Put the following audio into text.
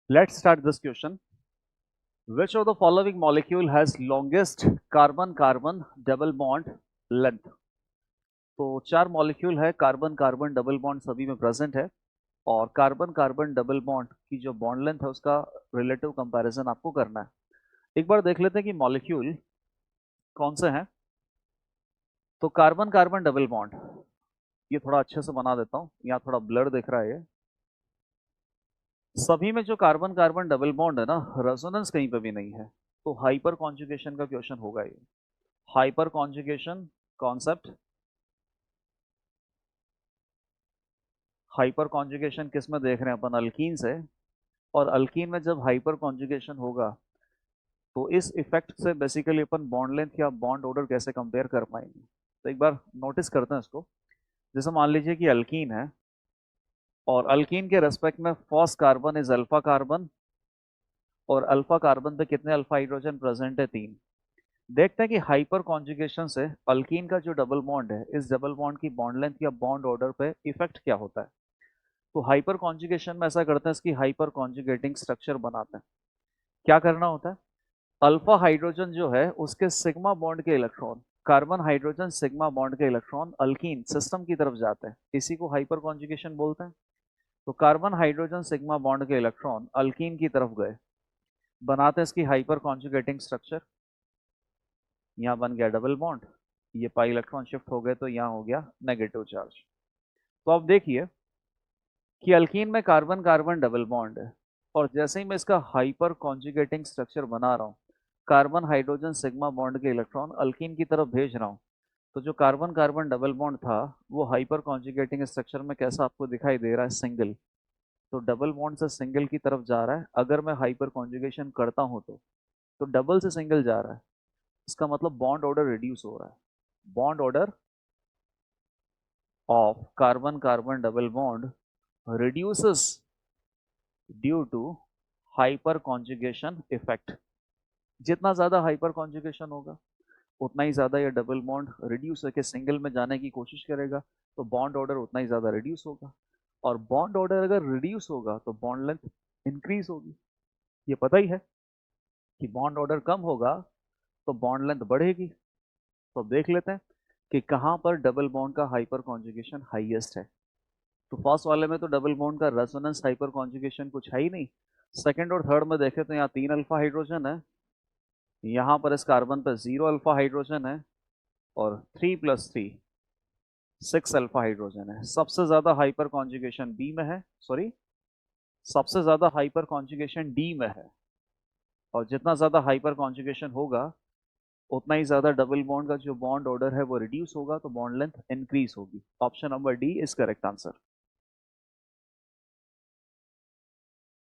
Let's start this question. Which of the following molecule has longest carbon-carbon double bond length? तो चार molecule है, carbon carbon double bond सभी में present है और कार्बन कार्बन डबल बॉन्ड की जो बॉन्ड लेंथ है उसका रिलेटिव कंपैरिजन आपको करना है। एक बार देख लेते हैं कि मॉलिक्यूल कौन से हैं। तो कार्बन कार्बन डबल बॉन्ड, ये थोड़ा अच्छे से बना देता हूँ, यहाँ थोड़ा ब्लर दिख रहा है। ये सभी में जो कार्बन कार्बन डबल बॉन्ड है ना, रेजोनेंस कहीं पे भी नहीं है, तो हाइपर कॉन्जुगेशन का क्वेश्चन होगा ये। Hyper conjugation concept, hyper conjugation किस में देख रहे हैं अपन? अल्कीन से। और अल्कीन में जब हाइपर कॉन्जुगेशन होगा तो इस इफेक्ट से बेसिकली अपन बॉन्ड लेंथ या बॉन्ड ऑर्डर कैसे कंपेयर कर पाएंगे। तो एक बार नोटिस करते हैं इसको। जैसे मान लीजिए कि अल्कीन है और अल्कीन के रेस्पेक्ट में first carbon is alpha carbon और अल्फा कार्बन पे कितने अल्फा हाइड्रोजन प्रेजेंट है? 3। देखते हैं कि हाइपर कॉन्जुगेशन से अल्कीन का जो डबल बॉन्ड है, इस डबल बॉन्ड की बॉन्ड लेंथ या बॉन्ड ऑर्डर पे इफेक्ट क्या होता है। तो हाइपर कॉन्जुगेशन में ऐसा करते हैं, इसकी हाइपर कॉन्जुगेटिंग स्ट्रक्चर बनाते हैं। क्या करना होता है? अल्फा हाइड्रोजन जो है उसके सिग्मा बॉन्ड के electron, carbon hydrogen sigma bond के इलेक्ट्रॉन अल्कीन सिस्टम की तरफ जाते हैं, इसी को हाइपर कॉन्जुगेशन बोलते हैं। तो कार्बन हाइड्रोजन सिग्मा बॉन्ड के इलेक्ट्रॉन अल्कीन की तरफ गए, बनाते हैं इसकी हाइपर कॉन्जुगेटिंग स्ट्रक्चर। यहाँ बन गया डबल बॉन्ड, ये पाई इलेक्ट्रॉन शिफ्ट हो गए तो यहाँ हो गया नेगेटिव चार्ज। तो अब देखिए कि अल्कीन में कार्बन कार्बन डबल बॉन्ड है और जैसे ही मैं इसका हाइपर कॉन्जुगेटिंग स्ट्रक्चर बना रहा हूँ, कार्बन हाइड्रोजन सिग्मा बॉन्ड के इलेक्ट्रॉन अल्कीन की तरफ भेज रहा हूँ, तो जो कार्बन कार्बन डबल बॉन्ड था वो हाइपर कॉन्जुगेटिंग स्ट्रक्चर में कैसा आपको दिखाई दे रहा है? सिंगल। तो डबल बॉन्ड से सिंगल की तरफ जा रहा है। अगर मैं हाइपर कॉन्जुगेशन करता हूँ तो डबल से सिंगल जा रहा है, इसका मतलब बॉन्ड ऑर्डर रिड्यूस हो रहा है। Bond order of carbon carbon double bond reduces due to hyperconjugation effect. जितना ज्यादा हाइपर कॉन्जुगेशन होगा उतना ही ज्यादा ये डबल बॉन्ड रिड्यूस होकर सिंगल में जाने की कोशिश करेगा, तो बॉन्ड ऑर्डर उतना ही ज्यादा रिड्यूस होगा। और बॉन्ड ऑर्डर अगर रिड्यूस होगा तो बॉन्ड लेंथ इंक्रीज होगी। ये पता ही है कि बॉन्ड ऑर्डर कम होगा तो बॉन्ड लेंथ बढ़ेगी। तो अब देख लेते हैं कि कहाँ पर डबल बॉन्ड का हाइपर कॉन्जुगेशन हाईएस्ट है। तो फर्स्ट वाले में तो डबल बॉन्ड का रेजोनेंस हाइपर कॉन्जुगेशन कुछ है ही नहीं। सेकंड और थर्ड में देखें तो यहाँ 3 अल्फा हाइड्रोजन है, यहाँ पर इस कार्बन पर 0 अल्फा हाइड्रोजन है और 3 + 3 6 अल्फा हाइड्रोजन है। सबसे ज्यादा हाइपर कॉन्जुगेशन बी में है, सॉरी, सबसे ज्यादा हाइपर कॉन्जुगेशन डी में है। और जितना ज्यादा हाइपर कॉन्जुगेशन होगा उतना ही ज्यादा डबल बॉन्ड का जो बॉन्ड ऑर्डर है वो रिड्यूस होगा, तो बॉन्ड लेंथ इंक्रीज होगी। Option number D is correct answer.